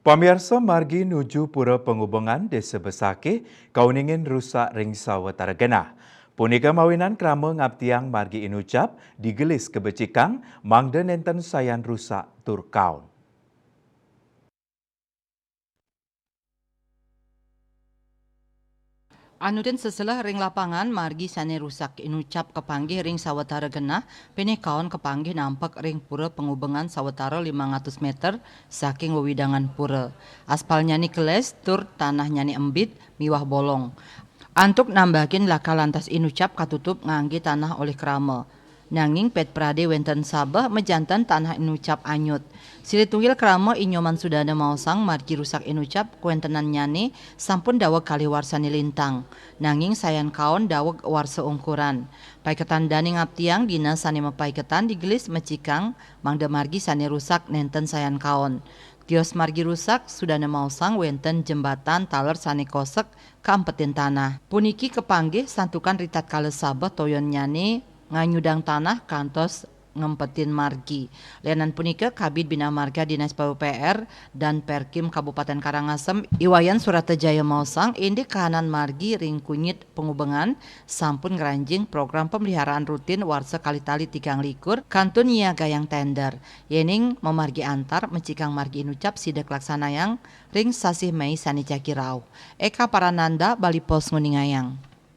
Pamirsa margi nuju pura penghubungan Desa Besake, kauningin rusak ring sawatara genah. Punika mawinan krama ngabtiang margi inucap digelis kebecikang mangda nenten sayan rusak tur kaun. Anuden seselah ring lapangan margi sane rusak inucap kepanggih ring sawetara genah pene kaon kepanggih nampak ring pura pengubengan sawetara 500 meter saking wewidangan pura. Aspalnya ni keles tur tanahnya ni embit miwah bolong. Antuk nambahin laka lantas inucap katutup ngangge tanah oleh krama. Nanging pet prade wenten sabah mejantan tanah inucap anyut. Silitungil krama inyoman sudana mausang margi rusak inucap kuentenan nyane sampun daweg kali warsani lintang. Nanging sayan kaon daweg warsa ungkuran. Paiketan dani ngaptiang dina sani mepaiketan digelis mecikang mangda margi sani rusak nenten sayan kaon. Kios margi rusak sudah nemausang wenten jembatan taler sani kosek kampetin tanah. Puniki kepanggih santukan ritat kale sabah toyon nyane nganyudang tanah kantos ngempetin margi. Lenan punika Kabid Bina Marga Dinas PUPR dan Perkim Kabupaten Karangasem Iwayan Suratejaya Mausang indi kahanan margi ring kunyit pengubengan sampun ngeranjing program pemeliharaan rutin warsa kali-tali 3 likur kantun niaga yang tender. Yening memargi antar mencikang margi inucap sidak laksanayang ring sasih Mei sani Jakirau. Eka Parananda Bali Pos Nguningayang.